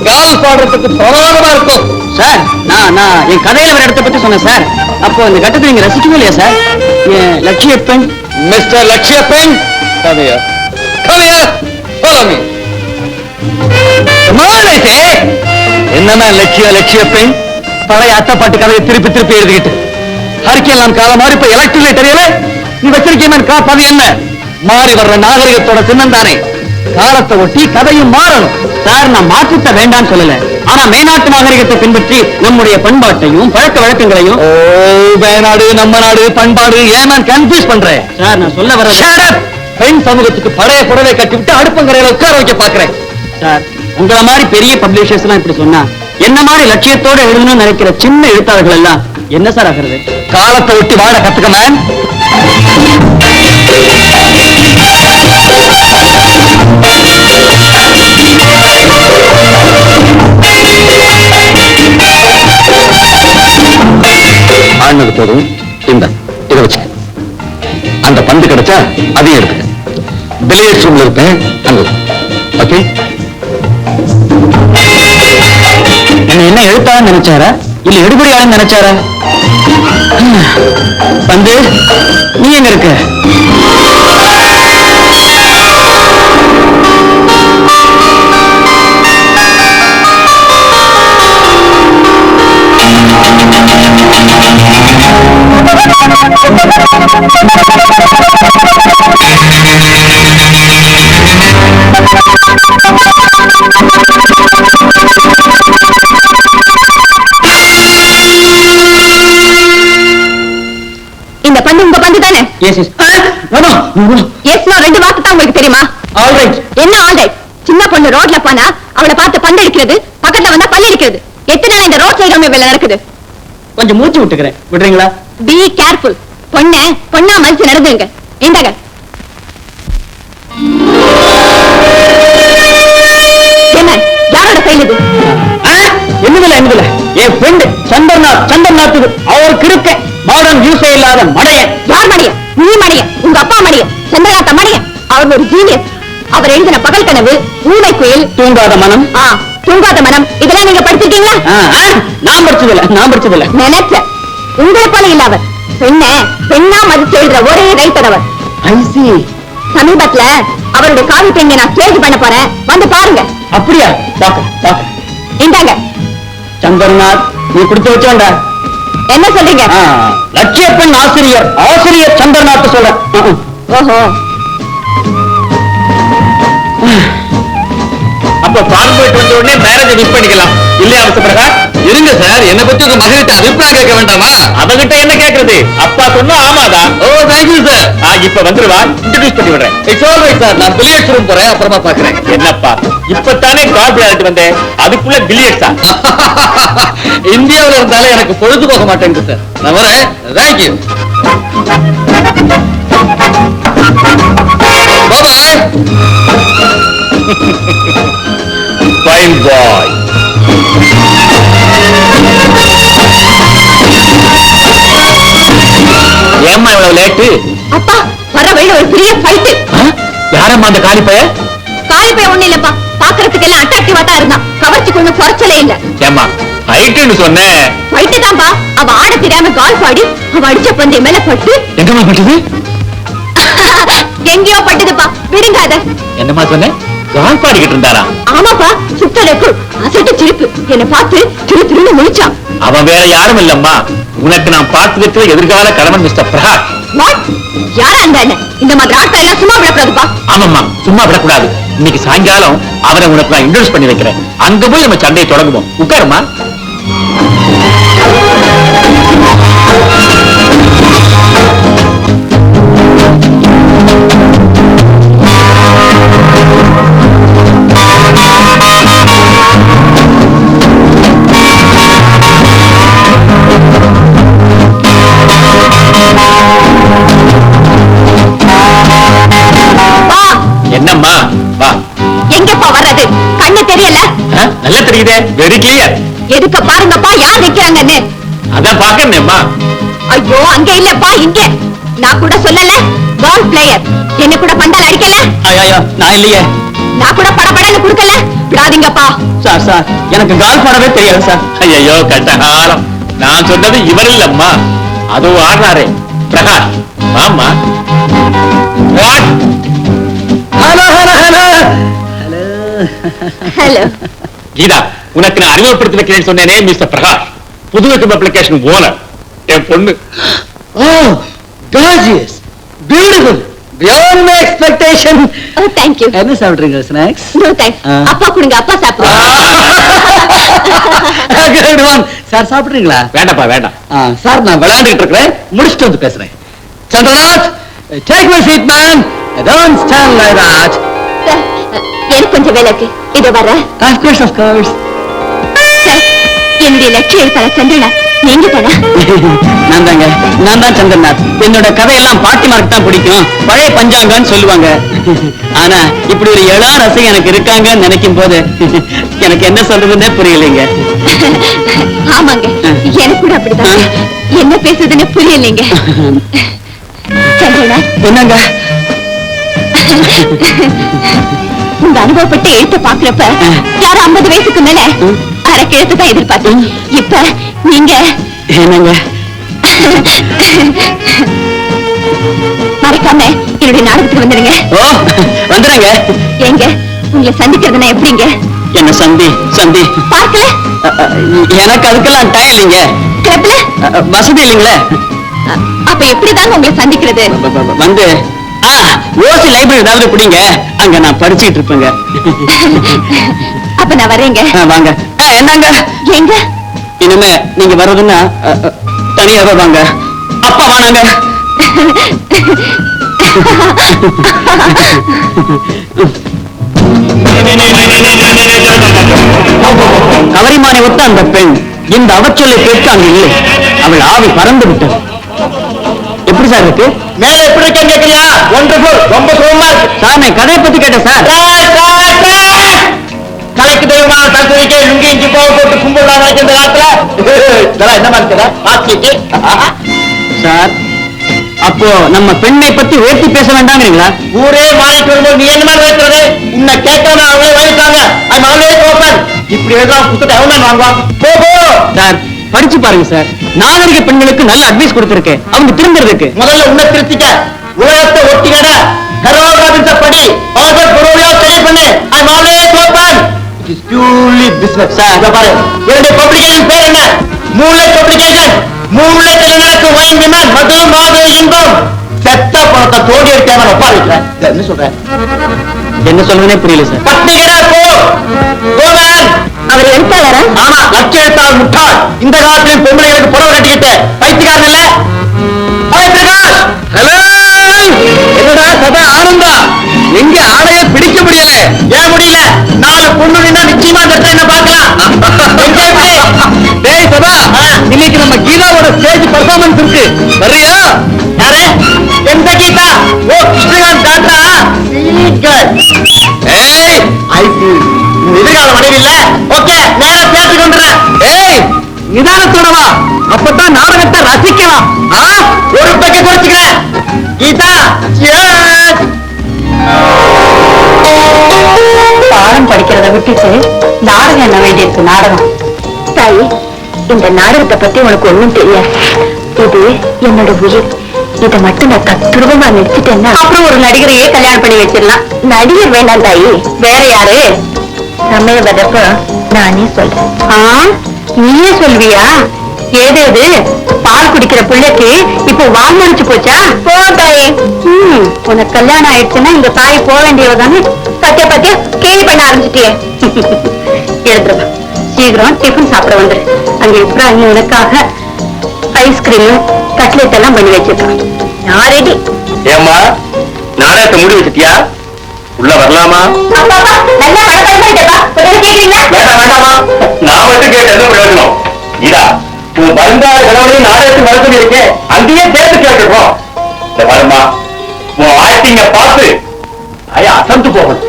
கால் பாடுறதுக்கு பிரமாதமா இருக்கும் சார். நான் என் கதையில ஒரு இடத்தை பத்தி சொன்னேன் சார். அப்போ இந்த கட்டத்தை நீங்க ரசிக்கவே இல்லையா சார்? என் லட்சியப்பெண் மிஸ்டர் லட்சியப்பெண் கதையா கதையா சொல்லுங்க. என்னன்னா லட்சியப்பெண் பழைய அத்தை பாட்டு கதையை திருப்பி திருப்பி எழுதிக்கிட்டு அறிக்கையெல்லாம் காலம் மாறி இப்ப எலக்ட்ரிக் தெரியல. நீ வச்சிருக்கேன் காப்பது என்ன? மாறி வர்ற நாகரிகத்தோட சின்னம் தானே. காலத்தை ஒட்டி கதையும் மாறணும் சார். நான் மாற்றத்தை வேண்டான்னு சொல்லல. ஆனா மேநாட்டு நாகரிகத்தை பின்பற்றி நம்முடைய பண்பாட்டையும் பழக்க வழக்கங்களையும் மேநாடு நம்ம நாடு பண்பாடு ஏன் நான் கன்ஃபியூஸ் பண்றேன் சார். நான் சொல்ல வர பெண் சமூகத்துக்கு பழைய புடவை கட்டிவிட்டு அடுப்பங்கரையில உட்கார வைக்க பாக்குறேன் சார். உங்களை மாதிரி பெரிய பப்ளிஷர்ஸ் எல்லாம் இப்படி சொன்னா என்ன மாதிரி லட்சியத்தோட எழுதணும்னு நினைக்கிற சின்ன எழுத்தாளர்கள் எல்லாம் என்ன சார் ஆகிறது? காலத்தை ஒட்டி வாழ கத்துக்க மேன். ஆனது போதும். இந்த இதை வச்சு அந்த பந்து கிடைச்சா அதையும் எடுத்துக்க. பில்லியர்ட்ஸ் ரூம்ல இருப்பேன் அங்க. ஓகே. என்ன எழுத்தான்னு நினைச்சாரா இல்ல எடுபடியாளன்னு நினைச்சாரா? பந்து நீ எங்க இருக்க? இந்த பந்து உங்க பந்து தானே? S S. எஸ் ரெண்டு வார்த்தை தான் உங்களுக்கு தெரியுமா? ஆல்ரைட். என்ன ஆல்ரைட்? சின்ன பொண்ணு ரோட்ல போனா அவளை பார்த்து பந்து அடிக்கிறது, பக்கத்துல வந்தா பல்லு அடிக்கிறது. எத்தனை நாள் இந்த ரோட் சைடு வேலை நடக்குது? கொஞ்சம் மூச்சு விட்டுக்கிறேன், விடுறீங்களா? Be careful. பொண்ணா மதிச்சு நடந்துங்க. இந்தாங்க. என்ன யாரோட ஃபைல் இது? என்னதுல என் ஃப்ரெண்ட் சந்தர்நாத் அவருக்கு இருக்க மாடர்ன் யூஸே இல்லாத மடையன். யார் மடையன்? நீ மடையன், உங்க அப்பா மடையன், சந்திரநாத்த மடையன். அவர் ஒரு ஜீனியஸ். அவர் எழுதின பகல் கனவு, ஊமை குயில், தூங்காத மனம், தூங்காத மனம் இதெல்லாம் நீங்க படிச்சிருக்கீங்களா? நான் படிச்சதில்ல. நினைச்ச உங்களை போல இல்ல அவர். பெண்ணா மதிச்சு எழுதுற ஒரே ரைட்டர் அவர். சமீபத்துல அவருடைய காவி பெண்ணை நான் ஸ்டேஜ் பண்ண போறேன், வந்து பாருங்க. அப்படியா? பாக்க. இந்தாங்க. சந்திரநாத் நீ கொடுத்து வச்சோண்டா. என்ன சொல்றீங்க? லட்சியப்பெண் ஆசிரியர் சந்திரநாத் சொல்றேன். ஓஹோ. அப்ப பார்ப்பேட் வந்த உடனே மேரேஜ் மிஸ் பண்ணிக்கலாம் இல்லையா பிரகாஷ்? இருங்க சார், என்ன பத்தி உங்க மகன்கிட்ட அபிப்பிராயம் கேட்க வேண்டாமா? அவகிட்ட என்ன கேட்கறது? அப்பா சொன்னா ஆமாதான். ஓ தேங்க்யூ சார். இப்ப வந்துருவா, இன்ட்ரோடியூஸ் பண்ணி விடுறேன். It's all right sir. நான் பில்லியர்ட்ஸ் ரூம் போறேன், அப்புறமா பாக்குறேன். என்னப்பா இப்பத்தானே கால் விளையாட்டு வந்தேன், அதுக்குள்ள பில்லியர்ட்ஸா? இந்தியாவில இருந்தாலும் எனக்கு பொழுது போக மாட்டேங்குது சார். நான் வரேன். தேங்க்யூ. பாய். Fine boy. ஏம்மா இவ்வளவு லேட்டு? அப்பா வர வழியில ஒரு பெரிய ஃபைட். யாரம்மா அந்த காலிப்பைய? காலிப்பைய ஒண்ணு இல்லப்பா, பாக்குறதுக்கு எல்லாம் அட்ராக்டிவா தான் இருந்தான். கவர்ச்சிக்கு ஒண்ணும் குறைச்சலே இல்ல. ஏம்மா ஃபைட்னு சொன்னேன். ஃபைட் தான்ப்பா. அவ ஆட தெரியாம கால் பாடி அவ அடிச்ச பந்தய மேல பட்டு. எங்கம்மா பட்டது? எங்கேயோ பட்டதுப்பா, விடுங்க அத. என்னம்மா சொன்ன? கால் பாடிக்கிட்டு இருந்தாரா? ஆமாப்பா, சுத்தலுக்கு அசட்டு சிரிப்பு. என்ன பார்த்து திருன்னு முழிச்சான். அவன் வேற யாரும் இல்லம்மா, உனக்கு நான் பார்த்து வைக்கிற எதிர்கால கணவன் மிஸ்டர் பிரகாஷ். யாரா அந்த அண்ணன்? இந்த மாதிரி ஆட்கள் எல்லாம் சும்மா விடக்கூடாதுப்பா. ஆமாம்மா, சும்மா விடக்கூடாது. இன்னைக்கு சாயங்காலம் அவரை உனக்கு நான் இன்ட்ரோடியூஸ் பண்ணி வைக்கிறேன். அங்க போய் நம்ம சண்டையை தொடங்குவோம். உட்காருமா. என்னம்மா வா. எங்கப்பா வர்றது? கண்ணு தெரியல? நல்லா தெரியுதே, வெரி கிளியர். எதுக்க பாருங்கப்பா, யார் நிக்கிறாங்கன்னு. அதான் பாக்கணும்மா. ஐயோ அங்க இல்லப்பா, இங்க. நான் கூட சொல்லல, பால் பிளேயர். என்ன கூட பந்தால் அடிக்கல. ஐயோ நான் இல்லையே. நான் கூட படபடன்னு கொடுக்கல விடாதீங்கப்பா. சார் சார் எனக்கு கால் பாடவே தெரியாது சார். ஐயோ கட்டகாலம், நான் சொன்னது இவர் இல்லம்மா, அதுவும் ஆடுறாரே பிரகாஷ். ஆமா hello hello hello hello. Hello. Geetha, உனக்கு நான் அறிமுகப்படுத்தி வைக்கிறேன்னு சொன்னேனே, மிஸ்டர் பிரகாஷ், புது வெக்கம் அப்ளிகேஷன் ஓனர், என் பொண்ணு. ஓ gorgeous, beautiful, beyond my expectation. O thank you. என்ன சாப்பிடுறீங்க ஸ்நாக்ஸ்? No thanks. அப்பா கொடுங்க, அப்பா சாப்பிடுங்க. Good one. சார் சாப்பிடுறீங்களா? வேண்டாப்பா வேண்டாம். சார் நான் விளையாண்டுட்டு இருக்கிறேன், முடிச்சுட்டு வந்து பேசுறேன். Chandranath, take my seat man. Don't stand like that. Sir, எனக்கு கொஞ்சம் வேலை இருக்கு, இதோ வரேன். Of course, of course. Sir, என்னுடைய லட்சிய எழுத்தாளர் சந்திரநாத் நீங்க தானே? நான் தான் சந்திரநாத். என்னோட கதையெல்லாம் பாட்டிமாருக்கு தான் பிடிக்கும், பழைய பஞ்சாங்கன்னு சொல்லுவாங்க. ஆனா இப்படி ஒரு எழா ரசம் எனக்கு இருக்காங்கன்னு நினைக்கும் போது எனக்கு என்ன சொல்றதுன்னே புரியலைங்க. ஆமாங்க, எனக்கு கூட அப்படிதான், என்ன பேசுறதுன்னு புரியலைங்க. சந்திரநாத், என்னங்க உங்க அனுபவப்பட்டு எழுத்து பாக்குறப்ப யாரும் 50 வயசுக்கு மேல அரைக்கு எழுத்து தான் எதிர்பார்த்தேன். இப்ப நீங்க என்னங்க மறக்காம என்னுடைய நாடகத்துக்கு வந்துடுங்க. ஓ வந்துடுங்க. எங்க உங்களை சந்திக்கிறதுனா எப்படிங்க? என்ன சந்தி சந்தி பார்க்கல, எனக்கு அதுக்கெல்லாம் டைம் இல்லைங்க, கிளப்ல வசதி இல்லைங்களே. அப்ப எப்படிதாங்க உங்களை சந்திக்கிறது? வந்து ஓசி லைப்ரரி ஏதாவது பிடிங்க, அங்க நான் படிச்சுட்டு இருப்பேங்க. அப்ப நான் வரேங்க. வாங்க. என்னங்க எங்க? இனிமே நீங்க வர்றதுன்னா தனியாவே வாங்க. அப்பா வாங்க. கவரிமானை ஒத்த அந்த பெண் இந்த அவச்சொல்லை கேட்க அங்கு இல்லை. அவள் ஆவி பறந்து விட்டது. எப்படி சார் இருக்கு? மேல எப்படி இருக்கேன்னு கேட்கலையா? ஒண்டர்ஃபுல், ரொம்ப சுகமா இருக்கு சார். நான் கதையை பத்தி கேட்டேன் சார். கலைக்கு தெய்வமான தத்துவக்கே லுங்கி இஞ்சி போக போட்டு கும்பிடலாம் இந்த காலத்துல என்ன மாதிரி சார். அப்போ நம்ம பெண்ணை பத்தி உயர்த்தி பேச வேண்டாங்கிறீங்களா? ஊரே மாறிட்டு வரும்போது நீ என்ன மாதிரி வைக்கிறது? உன்னை கேட்காம அவங்களே வாங்கிட்டாங்க. இப்படி எழுதலாம் புத்தகம் எவ்வளவு வாங்குவான்? போ சார், படிச்சு பாருங்க சார். நாகரிக பெண்களுக்கு நல்ல அட்வைஸ் கொடுத்திருக்கேன், அவங்க திரும்புறதுக்கு. முதல்ல உன்னை திருத்திக்க, உலகத்தை ஒட்டிக்கட, படி, சரி பண்ணு. I'm always open. It is purely business. Sir பாரு, என்னுடைய பப்ளிகேஷன் பேர் என்ன? Moonlight publication. மூன்லைட்ல நடக்கும் வைன் டிமாண்ட், மது மாது இன்பம். செத்த பணத்தை தோண்டி எடுக்காம ஒப்பா வைக்கிறேன். என்ன சொல்றேன்? என்ன சொல்றதுனே புரியல சார். பட்டிகடா போ. அவர் எழுத்தாளரா? ஆமா, லட்ச எழுத்தாளர் முட்டாள். இந்த காலத்திலும் பொம்பளைகளுக்கு புடவை கட்டிக்கிட்டு பைத்தியக்காரன் இல்ல. ஹாய் பிரகாஷ். ஹலோ. என்னடா சதா ஆனந்தா, எங்க ஆளைய பிடிக்க முடியல? ஏன் முடியல? 4 பொண்ணு நின்னா நிச்சயமா அந்த இடத்துல என்ன பார்க்கலாம். டேய் சதா, இன்னைக்கு நம்ம கீதாவோட ஸ்டேஜ் பெர்ஃபார்மன்ஸ் இருக்கு, வர்றியா? யாரு? எந்த கீதா? ஓ கிருஷ்ணகாந்த் தாத்தா. ஏய் ஐ ஃபீல் எதிர்கால மனைவி இல்ல. ஓகே, நேரா பேசிட்டு வந்துடுறேன். ஏய் நிதானத்தோட வா, அப்பதான் நாடகத்தை ரசிக்கலாம். ஒரு பக்கம் குறைச்சுக்கிறேன். கீதா பாடம் படிக்கிறத விட்டுட்டு நாடகம் என்ன வேண்டியிருக்கு? நாடகம் தாயி, இந்த நாடகத்தை பத்தி உனக்கு ஒண்ணும் தெரியாது. இது என்னோட உயிர். இதை மட்டும் நான் தத்துருவமா நடிச்சுட்டேன்னா அப்புறம் ஒரு நடிகரையே கல்யாணம் பண்ணி வச்சிடலாம். நடிகர் வேண்டாம் தாயி, வேற யாரு? சமய வதப்ப நானே சொல்றேன். நீயே சொல்வியா? ஏதேது பால் குடிக்கிற பிள்ளைக்கு இப்போ வால் மடிச்சு போச்சா? போ தாயே. உனக்கு கல்யாணம் ஆயிடுச்சுன்னா இந்த தாய் போக வேண்டியவதானே. பத்திய பத்திய கேள்வி பண்ண ஆரம்பிச்சுட்டியே. எடுத்துருவா, சீக்கிரம் டிஃபன் சாப்பிட வந்துரு. அங்க இப்ராஹிம் உனக்காக ஐஸ்கிரீம் கட்லெட் எல்லாம் பண்ணி வச்சிருக்கான். நான் ரெடி. ஏமா நாடகத்தை முடி வச்சுட்டியா? உள்ள வரலாமா? வேண்டாமா, நான் மட்டும் கேட்டது பிரயோஜனம். இதா உன் வருங்கால கணவனையும் நாடகத்துக்கு வர சொல்லி இருக்கேன், அங்கேயே சேர்த்து கேட்டுருக்கோம். இந்த வருமா உன் ஆக்டிங்க பார்த்து அசந்து போகணும்.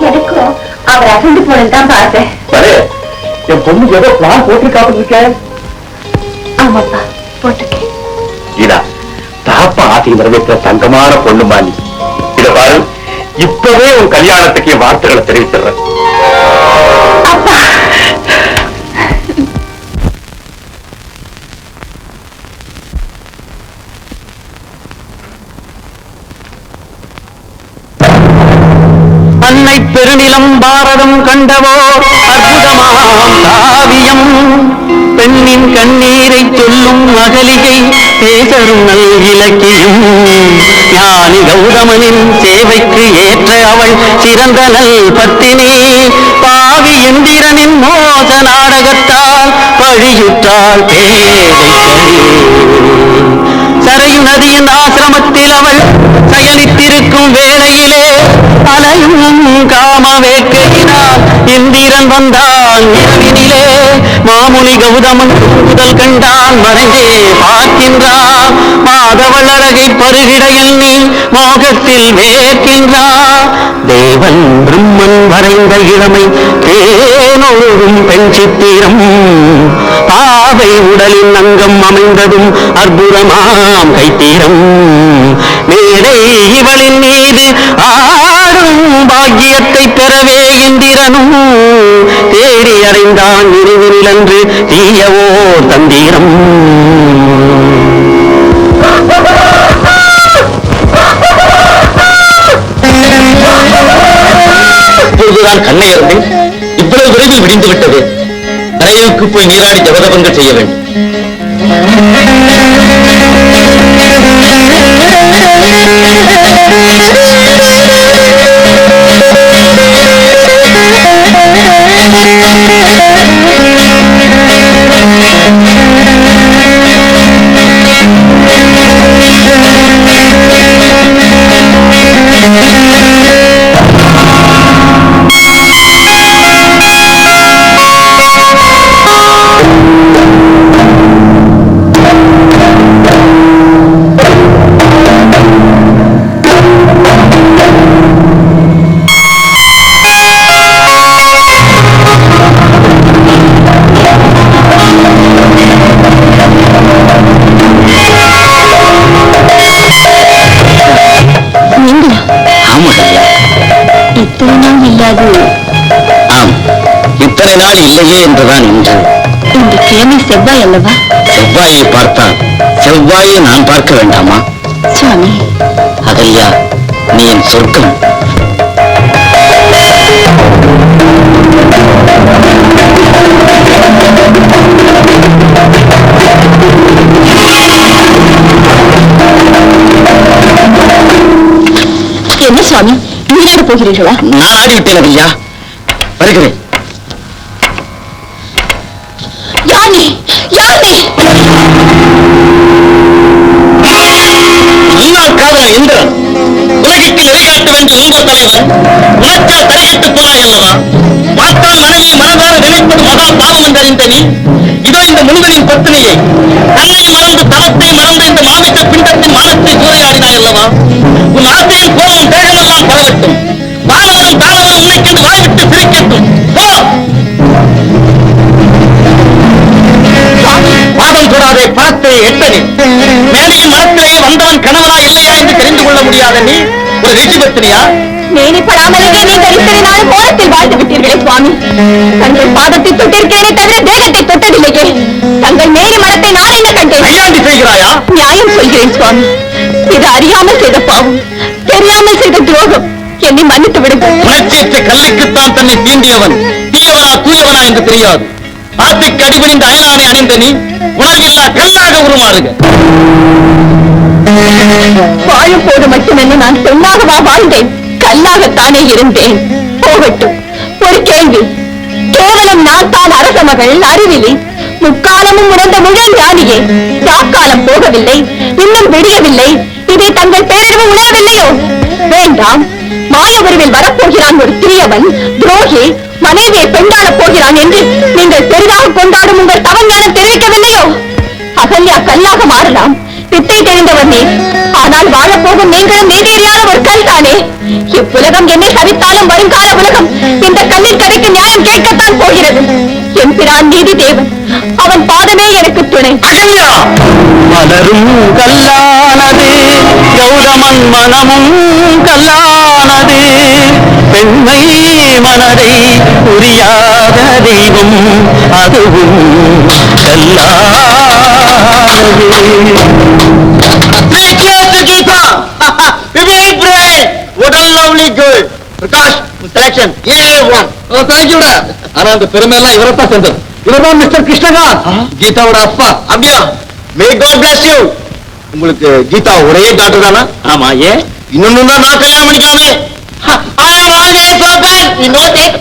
எனக்கும் அவர் அசந்து போனதுதான் பார்த்தேன். சரி, என் பொண்ணு ஏதோ பிளான் போட்டு காப்பிட்டு. ஆமாப்பா, போட்டுக்கேன். இதா தாப்பா ஆசை வரவேற்ற தங்கமான பொண்ணு மாணி. இத பாரு, இப்பவே உன் கல்யாணத்துக்கு என் வார்த்தைகளை தெரிவித்துறேன். அன்னை பெருநிலம் பாரதம் கண்டவோ அற்புதமாம் காவியம். பெண்ணின் கண்ணீரை சொல்லும் அகலிகை பேசரும் நல் இலக்கியம். ஞானி கௌதமனின் சேவைக்கு ஏற்ற அவள் சிறந்த நல் பத்தினி. பாவி இந்திரனின் மோச நாடகத்தால் பழியுற்றாள் பேதைக்கடி. சரையு நதியின் ஆசிரமத்தில் அவள் சயனித்திருக்கும் வேளையிலே அலையும் காம வேட்கையினால் இந்திரன் வந்தான் இரவினிலே. மாமுனி கௌதமன் முதல் கண்டான் மறைந்தே பார்க்கின்றான். மாதவள் அழகை பருகிட எண்ணி மோகத்தில் வேர்க்கின்றான். தேவன் பிரம்மன் வரைந்த இளமை தேனொழுகும் பெண் சித்திரம். பாவை உடலின் அங்கம் அமைந்ததும் அற்புதமாம் கைத்தீரம். மேடை இவளின் மீது ஆடும் பாக்கியத்தை பெறவே இந்திரனும் தேடி அடைந்தான் இருவினிலன்று தீயவோ தந்திரம். இப்பொழுதுதான் கண்ணை இறந்து இவ்வளவு விரைவில் விடிந்து விட்டது. கரையுக்கு போய் நீராடி ஜபதபங்கள் செய்ய வேண்டும். இத்தனை நாள் இல்லையே என்றுதான் இன்று. இந்த கிழமை செவ்வாய் அல்லவா? செவ்வாயை பார்த்தால் செவ்வாயை நான் பார்க்க வேண்டாமா? சுவாமி, அகல்யா, நீ என் சொர்க்கம். என்ன சுவாமி, நீராட போகிறீர்களா? நான் ஆடிவிட்டேன் அகல்யா, வருகிறேன். யானே யானே முன்னாள் காதலன் இந்திரன் உலகிற்கு நெறிகாட்ட வேண்டிய உங்க தலைவன் உனக்கே தலையிட்டு போனாய் அல்லவா? பார்த்தான் மனைவியை மனதார நினைப்பது மகா பாவம் என்றறிந்த நீ இதோ இந்த முனிவனின் பத்தினியை தன்னை மறந்து தவத்தை மறந்த இந்த மாமிச பிண்டத்தின் மானத்தை சூறையாடினாய் அல்லவா? உன் ஆசையின் கோபம் தேகமெல்லாம் பரவட்டும். வானவனும் தானவனும் உனக்கென்று வாய்விட்டு சிரிக்கட்டும். பாதம் தொடாதே, பணத்தை எட்டனி. மேலையின் மரத்திலேயே வந்தவன் கணவனா இல்லையா என்று தெரிந்து கொள்ள முடியாத நீ ஒரு ரிஷிபத்தினியா? மேனிப்படாமலேயே நீங்கள் இத்தனை நாள் கோலத்தில் வாழ்ந்து விட்டீர்களே சுவாமி. தங்கள் பாதத்தை தொட்டிருக்கிறேனே தவிர தேகத்தை தொட்டதில்லையே. தங்கள் மேனி மரத்தை நான் என்ன கண்டேன்? கையாண்டி செய்கிறாயா? நியாயம் சொல்கிறேன் சுவாமி. இது அறியாமல் செய்த பாவம், தெரியாமல் செய்த துரோகம். என்னை மன்னித்து விடுங்கள். உணர்ச்சியற்ற கல்லுக்குத்தான் தன்னை தீண்டியவன் தீயவனா தூயவனா என்று தெரியாது. ஆற்றுக்கு அடிபணிந்த அயனானை அணிந்த நீ உணர்வில்லா கல்லாக உருமாறுக. வாழும் போது மட்டுமென்ன நான் பெண்ணாகவா வாழ்ந்தேன்? கல்லாகத்தானே இருந்தேன். போகட்டும். ஒரு கேள்வி. கேவலம் நான் தான் அரச மகள், அறிவிலி, முக்காலமும் உணர்ந்த முழு ஞானியே. சாக்காலம் போகவில்லை, இன்னும் விடியவில்லை. இதை தங்கள் பேரறிவு உணரவில்லையோ? வேண்டாம். மாய உருவில் வரப்போகிறான் ஒரு தீயவன், துரோகி, மனைவியை பெண்டாடப் போகிறான் என்று நீங்கள் பெரிதாக கொண்டாடும் உங்கள் தவன் ஞானம் தெரிவிக்கவில்லையோ? அகல்யா கல்லாக மாறலாம், வித்தை தெரிந்தவர் நீ. ஆனால் வாழப்போகும் நீங்களும் நீடேறியான ஒரு கல் தானே. இவ்வுலகம் என்னை சவித்தாலும் வருங்கால உலகம் இந்த கல்லின் கடைக்கு நியாயம் கேட்கத்தான் போகிறது. என் பிரான் நீதி தேவன், அவன் பாதமே எனக்கு துணை. அகல்யா, மலரும் கல்லானது கௌதமன் மனமும் கல்லானது. கல்லானது பெண்மை மனதை புரியாத தெய்வம் அதுவும் செலக்ஷன் தேங்க்யூடா. ஆனா அந்த பெருமை எல்லாம் இவரைத்தான் சேர்ந்தது. இவர்தான் மிஸ்டர் கிருஷ்ணகாந்த், கீதாவோட அப்பா. அப்படியா? May God bless you. உங்களுக்கு கீதா ஒரே டாக்டர் தானா? ஆமா, ஏன்? இன்னொன்னு நான் கல்யாணம் பண்ணிக்காமே. I am always open. You know that?